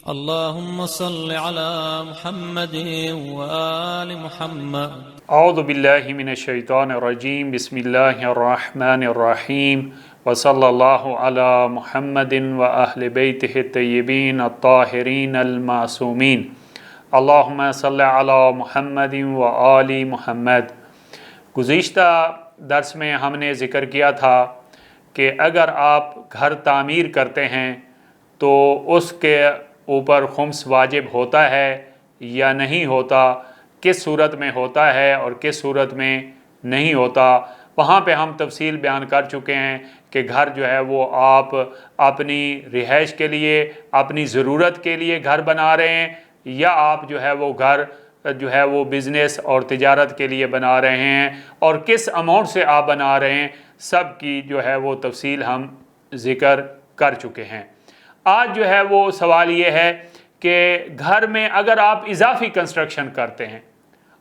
اللهم صل على محمد وآل محمد. اعوذ باللہ من الشیطان الرجیم. بسم اللہ الرحمن الرحیم. وصلی اللہ علی محمد واہل بیتہ الطیبین الطاہرین المعصومین. اللہم صل علی محمد وآل محمد. گزشتہ درس میں ہم نے ذکر کیا تھا کہ اگر آپ گھر تعمیر کرتے ہیں تو اس کے اوپر خمس واجب ہوتا ہے یا نہیں ہوتا، کس صورت میں ہوتا ہے اور کس صورت میں نہیں ہوتا. وہاں پہ ہم تفصیل بیان کر چکے ہیں کہ گھر جو ہے وہ آپ اپنی رہائش کے لیے، اپنی ضرورت کے لیے گھر بنا رہے ہیں، یا آپ جو ہے وہ گھر جو ہے وہ بزنس اور تجارت کے لیے بنا رہے ہیں، اور کس اماؤنٹ سے آپ بنا رہے ہیں، سب کی جو ہے وہ تفصیل ہم ذکر کر چکے ہیں. آج جو ہے وہ سوال یہ ہے کہ گھر میں اگر آپ اضافی کنسٹرکشن کرتے ہیں،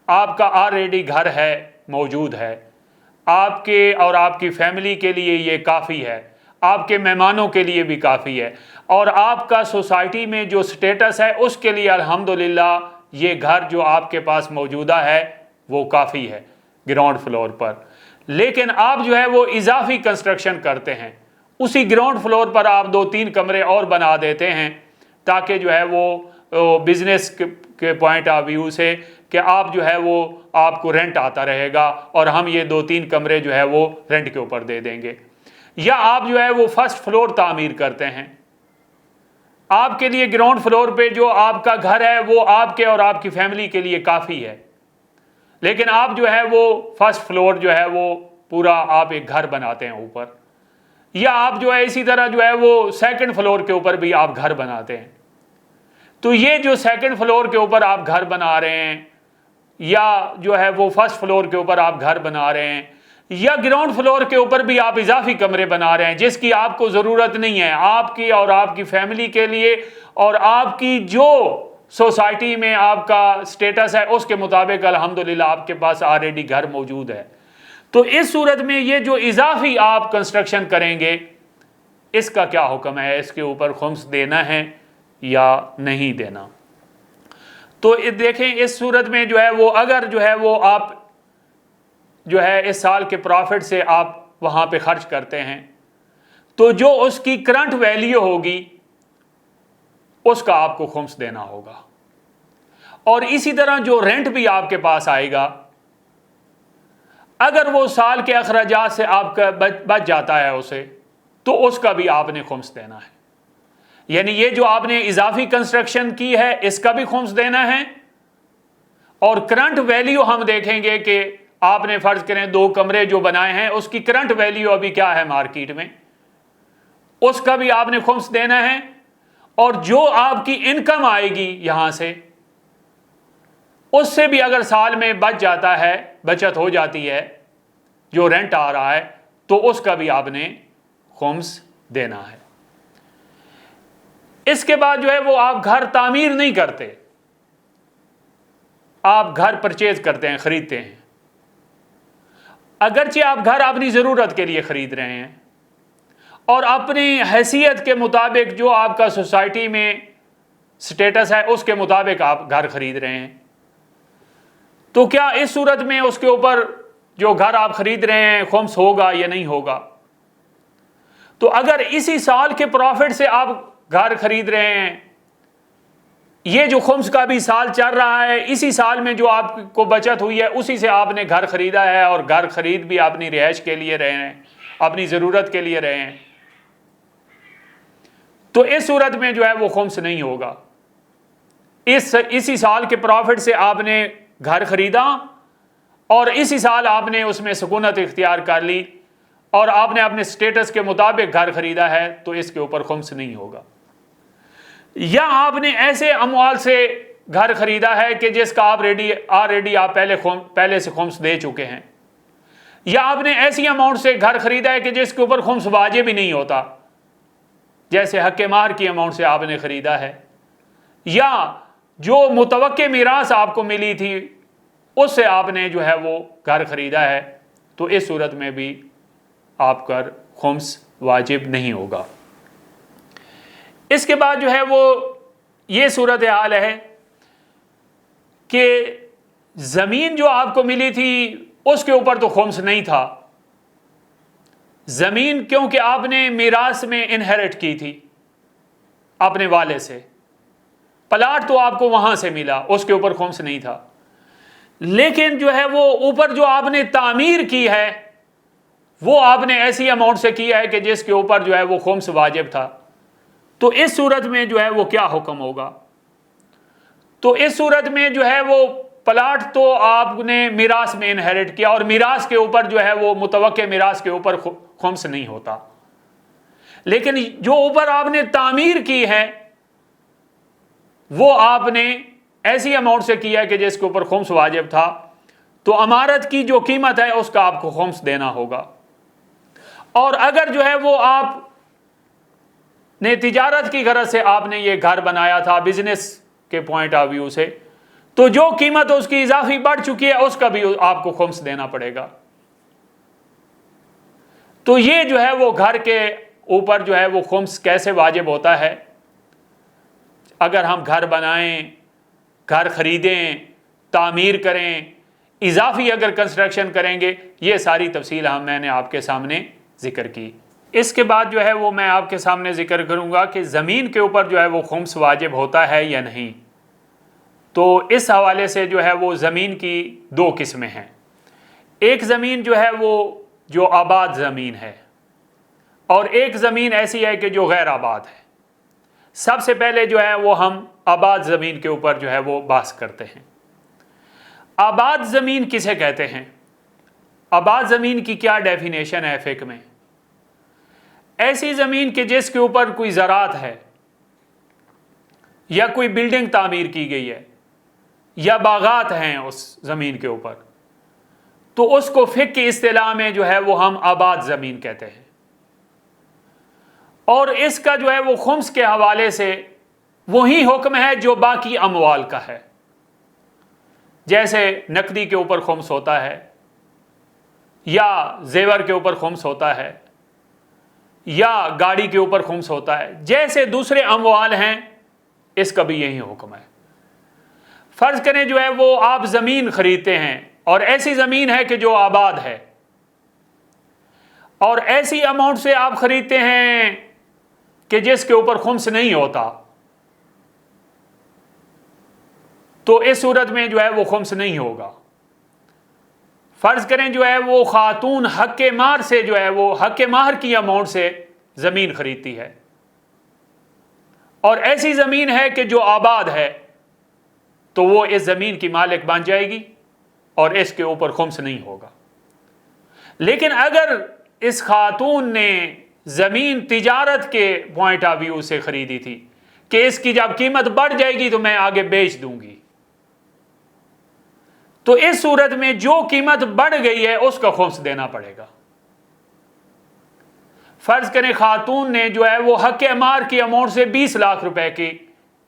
آپ کا آلریڈی گھر ہے، موجود ہے، آپ کے اور آپ کی فیملی کے لیے یہ کافی ہے، آپ کے مہمانوں کے لیے بھی کافی ہے، اور آپ کا سوسائٹی میں جو سٹیٹس ہے اس کے لیے الحمدللہ یہ گھر جو آپ کے پاس موجودہ ہے وہ کافی ہے گراؤنڈ فلور پر. لیکن آپ جو ہے وہ اضافی کنسٹرکشن کرتے ہیں، اسی گراؤنڈ فلور پر آپ 2-3 کمرے اور بنا دیتے ہیں تاکہ جو ہے وہ بزنس کے پوائنٹ آف ویو سے کہ آپ جو ہے وہ آپ کو رینٹ آتا رہے گا اور ہم یہ 2-3 کمرے جو ہے وہ رینٹ کے اوپر دے دیں گے. یا آپ جو ہے وہ فرسٹ فلور تعمیر کرتے ہیں، آپ کے لیے گراؤنڈ فلور پہ جو آپ کا گھر ہے وہ آپ کے اور آپ کی فیملی کے لیے کافی ہے، لیکن آپ جو ہے وہ فرسٹ فلور جو ہے وہ پورا آپ ایک گھر بناتے ہیں اوپر. یا آپ جو ہے اسی طرح جو ہے وہ سیکنڈ فلور کے اوپر بھی آپ گھر بناتے ہیں. تو یہ جو سیکنڈ فلور کے اوپر آپ گھر بنا رہے ہیں، یا جو ہے وہ فرسٹ فلور کے اوپر آپ گھر بنا رہے ہیں، یا گراؤنڈ فلور کے اوپر بھی آپ اضافی کمرے بنا رہے ہیں جس کی آپ کو ضرورت نہیں ہے، آپ کی اور آپ کی فیملی کے لیے اور آپ کی جو سوسائٹی میں آپ کا سٹیٹس ہے اس کے مطابق الحمدللہ آپ کے پاس آلریڈی گھر موجود ہے. تو اس صورت میں یہ جو اضافی آپ کنسٹرکشن کریں گے اس کا کیا حکم ہے، اس کے اوپر خمس دینا ہے یا نہیں دینا؟ تو دیکھیں اس صورت میں جو ہے وہ اگر جو ہے وہ آپ جو ہے اس سال کے پروفٹ سے آپ وہاں پہ خرچ کرتے ہیں تو جو اس کی کرنٹ ویلیو ہوگی اس کا آپ کو خمس دینا ہوگا. اور اسی طرح جو رینٹ بھی آپ کے پاس آئے گا اگر وہ سال کے اخراجات سے آپ کا بچ جاتا ہے اسے تو اس کا بھی آپ نے خمس دینا ہے. یعنی یہ جو آپ نے اضافی کنسٹرکشن کی ہے اس کا بھی خمس دینا ہے، اور کرنٹ ویلیو ہم دیکھیں گے کہ آپ نے فرض کریں 2 کمرے جو بنائے ہیں اس کی کرنٹ ویلیو ابھی کیا ہے مارکیٹ میں، اس کا بھی آپ نے خمس دینا ہے. اور جو آپ کی انکم آئے گی یہاں سے اس سے بھی اگر سال میں بچ جاتا ہے، بچت ہو جاتی ہے، جو رینٹ آ رہا ہے تو اس کا بھی آپ نے خمس دینا ہے. اس کے بعد جو ہے وہ آپ گھر تعمیر نہیں کرتے، آپ گھر پرچیز کرتے ہیں، خریدتے ہیں. اگرچہ آپ گھر اپنی ضرورت کے لیے خرید رہے ہیں اور اپنی حیثیت کے مطابق جو آپ کا سوسائٹی میں سٹیٹس ہے اس کے مطابق آپ گھر خرید رہے ہیں، تو کیا اس صورت میں اس کے اوپر جو گھر آپ خرید رہے ہیں خمس ہوگا یا نہیں ہوگا؟ تو اگر اسی سال کے پروفٹ سے آپ گھر خرید رہے ہیں، یہ جو خمس کا بھی سال چل رہا ہے، اسی سال میں جو آپ کو بچت ہوئی ہے اسی سے آپ نے گھر خریدا ہے اور گھر خرید بھی اپنی رہائش کے لیے رہے ہیں، اپنی ضرورت کے لیے رہے ہیں، تو اس صورت میں جو ہے وہ خمس نہیں ہوگا. اسی سال کے پروفٹ سے آپ نے گھر خریدا اور اسی سال آپ نے اس میں سکونت اختیار کر لی اور آپ نے اپنے سٹیٹس کے مطابق گھر خریدا ہے تو اس کے اوپر خمس نہیں ہوگا. یا آپ نے ایسے اموال سے گھر خریدا ہے کہ جس کا آپ آلریڈی آپ پہلے سے خمس دے چکے ہیں، یا آپ نے ایسی اماؤنٹ سے گھر خریدا ہے کہ جس کے اوپر خمس واجب ہی نہیں ہوتا، جیسے حق مہر کی اماؤنٹ سے آپ نے خریدا ہے، یا جو متوقع میراث آپ کو ملی تھی اس سے آپ نے جو ہے وہ گھر خریدا ہے، تو اس صورت میں بھی آپ کا خمس واجب نہیں ہوگا. اس کے بعد جو ہے وہ یہ صورتحال ہے کہ زمین جو آپ کو ملی تھی اس کے اوپر تو خمس نہیں تھا، زمین کیونکہ آپ نے میراث میں انہیرٹ کی تھی اپنے والد سے، پلاٹ تو آپ کو وہاں سے ملا، اس کے اوپر خمس نہیں تھا، لیکن جو ہے وہ اوپر جو آپ نے تعمیر کی ہے وہ آپ نے ایسی اماؤنٹ سے کی ہے کہ جس کے اوپر جو ہے وہ خمس واجب تھا، تو اس صورت میں جو ہے وہ کیا حکم ہوگا؟ تو اس صورت میں جو ہے وہ پلاٹ تو آپ نے میراث میں انہیرٹ کیا، اور میراث کے اوپر جو ہے وہ متوقع میراث کے اوپر خمس نہیں ہوتا، لیکن جو اوپر آپ نے تعمیر کی ہے وہ آپ نے ایسی اماؤنٹ سے کیا ہے کہ جس کے اوپر خمس واجب تھا، تو عمارت کی جو قیمت ہے اس کا آپ کو خمس دینا ہوگا۔ اور اگر جو ہے وہ آپ نے تجارت کی غرض سے آپ نے یہ گھر بنایا تھا بزنس کے پوائنٹ آف ویو سے، تو جو قیمت اس کی اضافی بڑھ چکی ہے اس کا بھی آپ کو خمس دینا پڑے گا۔ تو یہ جو ہے وہ گھر کے اوپر جو ہے وہ خمس کیسے واجب ہوتا ہے، اگر ہم گھر بنائیں، گھر خریدیں، تعمیر کریں، اضافی اگر کنسٹرکشن کریں گے، یہ ساری تفصیل میں نے آپ کے سامنے ذکر کی۔ اس کے بعد جو ہے وہ میں آپ کے سامنے ذکر کروں گا کہ زمین کے اوپر جو ہے وہ خمس واجب ہوتا ہے یا نہیں۔ تو اس حوالے سے جو ہے وہ زمین کی دو قسمیں ہیں، ایک زمین جو ہے وہ جو آباد زمین ہے، اور ایک زمین ایسی ہے کہ جو غیر آباد ہے۔ سب سے پہلے جو ہے وہ ہم آباد زمین کے اوپر جو ہے وہ بحث کرتے ہیں۔ آباد زمین کسے کہتے ہیں؟ آباد زمین کی کیا ڈیفینیشن ہے فقہ میں؟ ایسی زمین کہ جس کے اوپر کوئی زراعت ہے، یا کوئی بلڈنگ تعمیر کی گئی ہے، یا باغات ہیں اس زمین کے اوپر، تو اس کو فقہ کی اصطلاح میں جو ہے وہ ہم آباد زمین کہتے ہیں۔ اور اس کا جو ہے وہ خمس کے حوالے سے وہی حکم ہے جو باقی اموال کا ہے، جیسے نقدی کے اوپر خمس ہوتا ہے، یا زیور کے اوپر خمس ہوتا ہے، یا گاڑی کے اوپر خمس ہوتا ہے، جیسے دوسرے اموال ہیں اس کا بھی یہی حکم ہے۔ فرض کریں جو ہے وہ آپ زمین خریدتے ہیں، اور ایسی زمین ہے کہ جو آباد ہے، اور ایسی اماؤنٹ سے آپ خریدتے ہیں کہ جس کے اوپر خمس نہیں ہوتا، تو اس صورت میں جو ہے وہ خمس نہیں ہوگا۔ فرض کریں جو ہے وہ خاتون حق مہر سے جو ہے وہ حق مہر کی اماؤنٹ سے زمین خریدتی ہے، اور ایسی زمین ہے کہ جو آباد ہے، تو وہ اس زمین کی مالک بن جائے گی اور اس کے اوپر خمس نہیں ہوگا۔ لیکن اگر اس خاتون نے زمین تجارت کے پوائنٹ آف ویو سے خریدی تھی کہ اس کی جب قیمت بڑھ جائے گی تو میں آگے بیچ دوں گی، تو اس صورت میں جو قیمت بڑھ گئی ہے اس کا خمس دینا پڑے گا۔ فرض کریں خاتون نے جو ہے وہ حق مہر کی اماؤنٹ سے 20 لاکھ روپے کی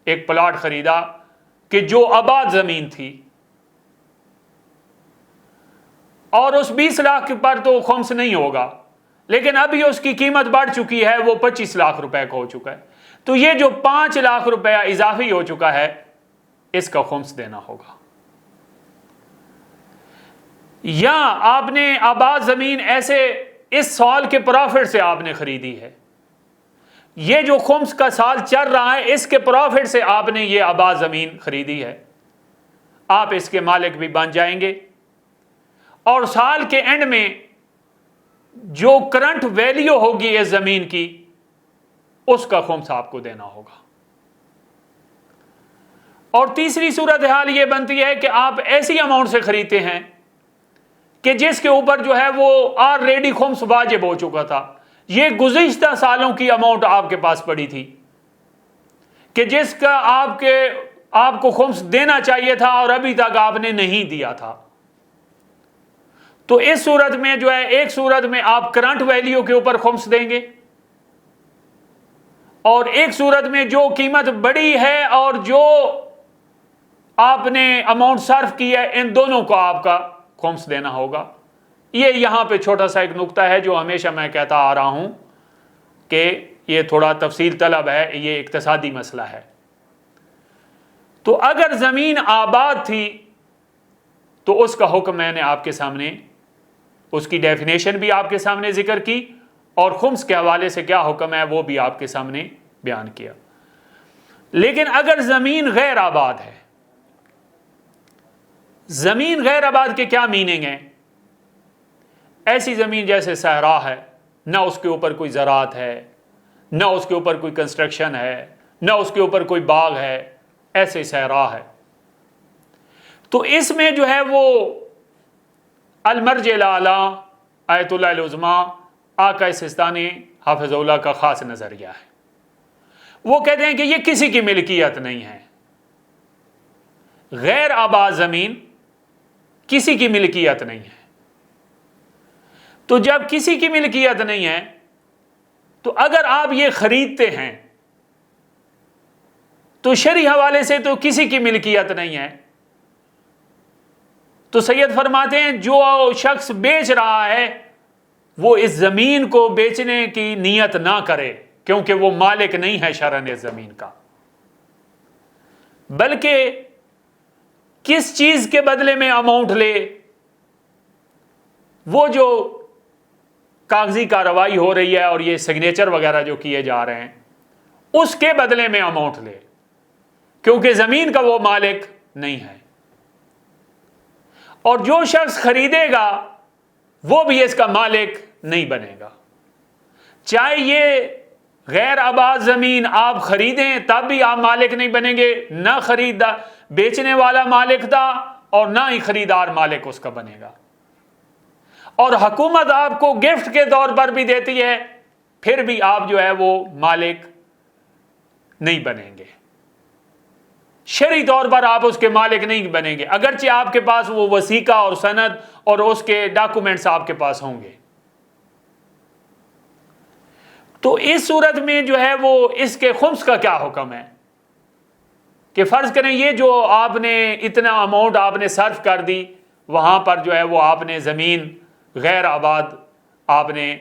ایک پلاٹ خریدا کہ جو آباد زمین تھی، اور اس 20 لاکھ پر تو خمس نہیں ہوگا، لیکن ابھی اس کی قیمت بڑھ چکی ہے، وہ 25 لاکھ روپے کا ہو چکا ہے، تو یہ جو 5 لاکھ روپیہ اضافی ہو چکا ہے اس کا خمس دینا ہوگا۔ یا آپ نے آباد زمین ایسے اس سال کے پروفٹ سے آپ نے خریدی ہے، یہ جو خمس کا سال چل رہا ہے اس کے پروفٹ سے آپ نے یہ آباد زمین خریدی ہے، آپ اس کے مالک بھی بن جائیں گے، اور سال کے اینڈ میں جو کرنٹ ویلیو ہوگی اس زمین کی اس کا خمس آپ کو دینا ہوگا۔ اور تیسری صورتحال یہ بنتی ہے کہ آپ ایسی اماؤنٹ سے خریدتے ہیں کہ جس کے اوپر جو ہے وہ آلریڈی خمس واجب ہو چکا تھا، یہ گزشتہ سالوں کی اماؤنٹ آپ کے پاس پڑی تھی کہ جس کا آپ کو خمس دینا چاہیے تھا اور ابھی تک آپ نے نہیں دیا تھا، تو اس صورت میں جو ہے ایک صورت میں آپ کرنٹ ویلیو کے اوپر خمس دیں گے، اور ایک صورت میں جو قیمت بڑی ہے اور جو آپ نے اماؤنٹ صرف کی ہے ان دونوں کو آپ کا خمس دینا ہوگا۔ یہ یہاں پہ چھوٹا سا ایک نقطہ ہے جو ہمیشہ میں کہتا آ رہا ہوں کہ یہ تھوڑا تفصیل طلب ہے، یہ اقتصادی مسئلہ ہے، تو اگر زمین آباد تھی تو اس کا حکم میں نے آپ کے سامنے، اس کی ڈیفینیشن بھی آپ کے سامنے ذکر کی، اور خمس کے حوالے سے کیا حکم ہے وہ بھی آپ کے سامنے بیان کیا۔ لیکن اگر زمین غیر آباد ہے، زمین غیر آباد کے کیا میننگ ہیں؟ ایسی زمین جیسے صحرا ہے، نہ اس کے اوپر کوئی زراعت ہے، نہ اس کے اوپر کوئی کنسٹرکشن ہے، نہ اس کے اوپر کوئی باغ ہے، ایسے صحرا ہے، تو اس میں جو ہے وہ المرجع الاعلیٰ آیت اللہ العظمیٰ آقا سستانی حافظ اللہ کا خاص نظریہ ہے۔ وہ کہتے ہیں کہ یہ کسی کی ملکیت نہیں ہے، غیر آباد زمین کسی کی ملکیت نہیں ہے۔ تو جب کسی کی ملکیت نہیں ہے تو اگر آپ یہ خریدتے ہیں تو شرعی حوالے سے تو کسی کی ملکیت نہیں ہے۔ تو سید فرماتے ہیں جو شخص بیچ رہا ہے وہ اس زمین کو بیچنے کی نیت نہ کرے، کیونکہ وہ مالک نہیں ہے شرعاً اس زمین کا، بلکہ کس چیز کے بدلے میں اماؤنٹ لے، وہ جو کاغذی کارروائی ہو رہی ہے اور یہ سگنیچر وغیرہ جو کیے جا رہے ہیں اس کے بدلے میں اماؤنٹ لے، کیونکہ زمین کا وہ مالک نہیں ہے۔ اور جو شخص خریدے گا وہ بھی اس کا مالک نہیں بنے گا، چاہے یہ غیر آباد زمین آپ خریدیں تب بھی آپ مالک نہیں بنیں گے، نہ خریدار بیچنے والا مالک تھا اور نہ ہی خریدار مالک اس کا بنے گا۔ اور حکومت آپ کو گفٹ کے طور پر بھی دیتی ہے، پھر بھی آپ جو ہے وہ مالک نہیں بنیں گے، شرعی طور پر آپ اس کے مالک نہیں بنیں گے، اگرچہ آپ کے پاس وہ وثیقہ اور سند اور اس کے ڈاکومنٹس آپ کے پاس ہوں گے۔ تو اس صورت میں جو ہے وہ اس کے خمس کا کیا حکم ہے کہ فرض کریں یہ جو آپ نے اتنا اماؤنٹ آپ نے صرف کر دی، وہاں پر جو ہے وہ آپ نے زمین غیر آباد آپ نے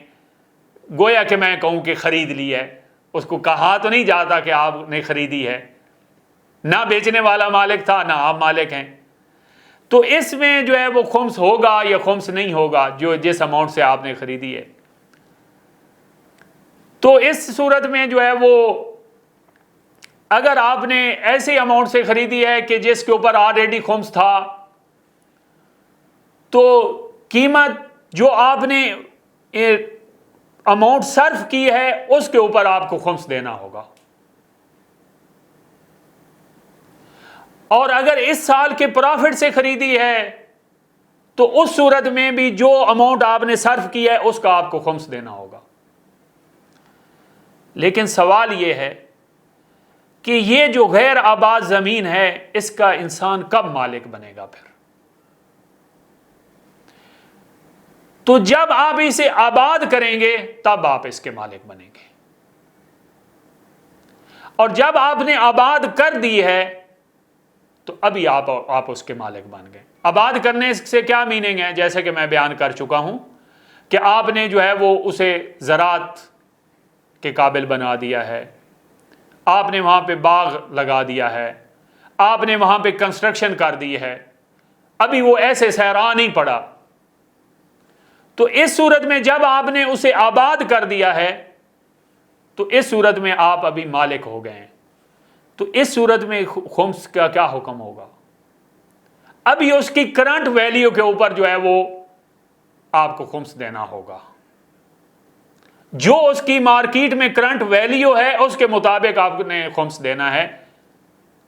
گویا کہ میں کہوں کہ خرید لی ہے، اس کو کہا تو نہیں جاتا کہ آپ نے خریدی ہے، نہ بیچنے والا مالک تھا نہ آپ مالک ہیں، تو اس میں جو ہے وہ خمس ہوگا یا خمس نہیں ہوگا جو جس اماؤنٹ سے آپ نے خریدی ہے۔ تو اس صورت میں جو ہے وہ اگر آپ نے ایسے اماؤنٹ سے خریدی ہے کہ جس کے اوپر آلریڈی خمس تھا، تو قیمت جو آپ نے اماؤنٹ صرف کی ہے اس کے اوپر آپ کو خمس دینا ہوگا۔ اور اگر اس سال کے پرافٹ سے خریدی ہے تو اس صورت میں بھی جو اماؤنٹ آپ نے صرف کی ہے اس کا آپ کو خمس دینا ہوگا۔ لیکن سوال یہ ہے کہ یہ جو غیر آباد زمین ہے اس کا انسان کب مالک بنے گا پھر؟ تو جب آپ اسے آباد کریں گے تب آپ اس کے مالک بنیں گے، اور جب آپ نے آباد کر دی ہے تو ابھی آپ اس کے مالک بن گئے۔ آباد کرنے سے کیا میننگ ہے؟ جیسے کہ میں بیان کر چکا ہوں کہ آپ نے جو ہے وہ اسے زراعت کے قابل بنا دیا ہے، آپ نے وہاں پہ باغ لگا دیا ہے، آپ نے وہاں پہ کنسٹرکشن کر دی ہے، ابھی وہ ایسے صحرا نہیں پڑا۔ تو اس صورت میں جب آپ نے اسے آباد کر دیا ہے تو اس صورت میں آپ ابھی مالک ہو گئے ہیں۔ تو اس صورت میں خمس کا کیا حکم ہوگا؟ ابھی اس کی کرنٹ ویلیو کے اوپر جو ہے وہ آپ کو خمس دینا ہوگا، جو اس کی مارکیٹ میں کرنٹ ویلیو ہے اس کے مطابق آپ نے خمس دینا ہے۔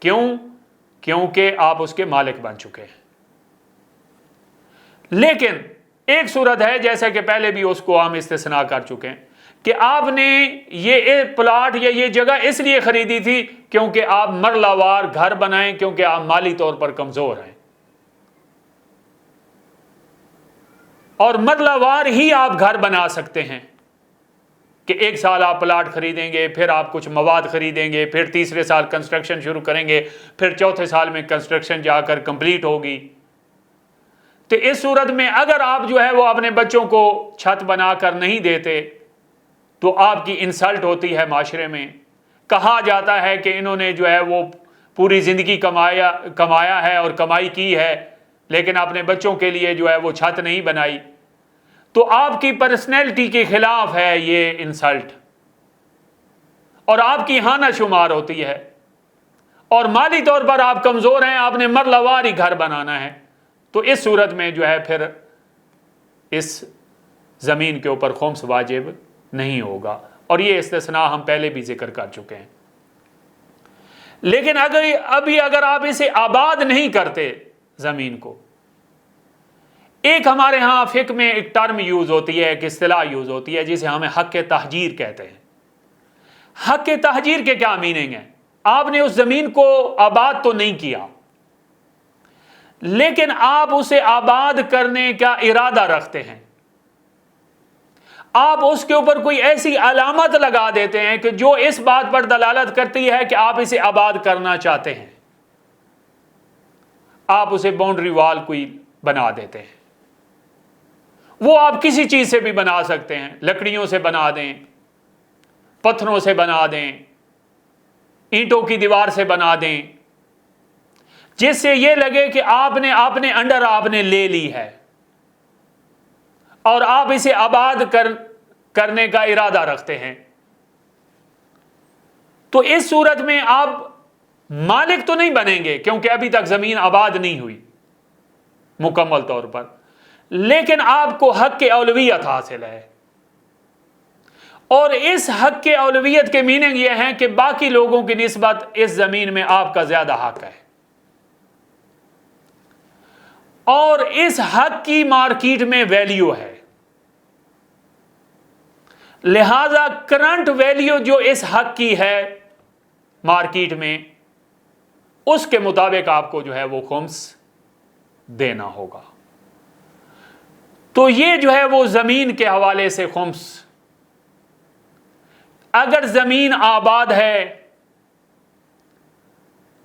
کیوں؟ کیونکہ آپ اس کے مالک بن چکے ہیں۔ لیکن ایک صورت ہے جیسا کہ پہلے بھی اس کو ہم استثناء کر چکے ہیں کہ آپ نے یہ پلاٹ یا یہ جگہ اس لیے خریدی تھی کیونکہ آپ مرلہ وار گھر بنائیں، کیونکہ آپ مالی طور پر کمزور ہیں، اور مرلہ وار ہی آپ گھر بنا سکتے ہیں کہ ایک سال آپ پلاٹ خریدیں گے، پھر آپ کچھ مواد خریدیں گے، پھر تیسرے سال کنسٹرکشن شروع کریں گے، پھر چوتھے سال میں کنسٹرکشن جا کر کمپلیٹ ہوگی۔ تو اس صورت میں اگر آپ جو ہے وہ اپنے بچوں کو چھت بنا کر نہیں دیتے تو آپ کی انسلٹ ہوتی ہے، معاشرے میں کہا جاتا ہے کہ انہوں نے جو ہے وہ پوری زندگی کمایا ہے اور کمائی کی ہے، لیکن اپنے بچوں کے لیے جو ہے وہ چھت نہیں بنائی، تو آپ کی پرسنالٹی کے خلاف ہے یہ انسلٹ، اور آپ کی ہانہ شمار ہوتی ہے، اور مالی طور پر آپ کمزور ہیں، آپ نے مرلہ واری گھر بنانا ہے، تو اس صورت میں جو ہے پھر اس زمین کے اوپر خمس واجب نہیں ہوگا، اور یہ استثناء ہم پہلے بھی ذکر کر چکے ہیں۔ لیکن اگر آپ اسے آباد نہیں کرتے زمین کو، ایک ہمارے ہاں فقہ میں ایک ٹرم یوز ہوتی ہے، ایک اصطلاح یوز ہوتی ہے جسے ہمیں حق تحجیر کہتے ہیں۔ حق تحجیر کے کیا میننگ ہے؟ آپ نے اس زمین کو آباد تو نہیں کیا، لیکن آپ اسے آباد کرنے کا ارادہ رکھتے ہیں، آپ اس کے اوپر کوئی ایسی علامت لگا دیتے ہیں کہ جو اس بات پر دلالت کرتی ہے کہ آپ اسے آباد کرنا چاہتے ہیں، آپ اسے باؤنڈری وال کوئی بنا دیتے ہیں۔ وہ آپ کسی چیز سے بھی بنا سکتے ہیں، لکڑیوں سے بنا دیں، پتھروں سے بنا دیں، اینٹوں کی دیوار سے بنا دیں، جس سے یہ لگے کہ آپ نے اپنے انڈر آپ نے لے لی ہے اور آپ اسے آباد کرنے کا ارادہ رکھتے ہیں۔ تو اس صورت میں آپ مالک تو نہیں بنیں گے، کیونکہ ابھی تک زمین آباد نہیں ہوئی مکمل طور پر، لیکن آپ کو حق اولویت حاصل ہے، اور اس حق اولویت کے میننگ یہ ہے کہ باقی لوگوں کی نسبت اس زمین میں آپ کا زیادہ حق ہے، اور اس حق کی مارکیٹ میں ویلیو ہے، لہذا کرنٹ ویلیو جو اس حق کی ہے مارکیٹ میں، اس کے مطابق آپ کو جو ہے وہ خمس دینا ہوگا۔ تو یہ جو ہے وہ زمین کے حوالے سے خمس، اگر زمین آباد ہے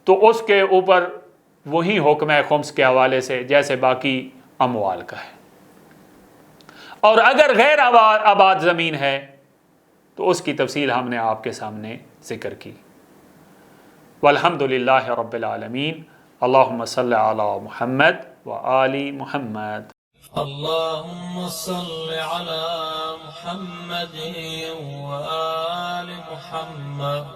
تو اس کے اوپر وہی حکم ہے خمس کے حوالے سے جیسے باقی اموال کا ہے، اور اگر غیر آباد زمین ہے تو اس کی تفصیل ہم نے آپ کے سامنے ذکر کی۔ والحمد للہ رب العالمین، اللہم صلی علی محمد وآل محمد۔ اللهم صل على محمد وآل محمد۔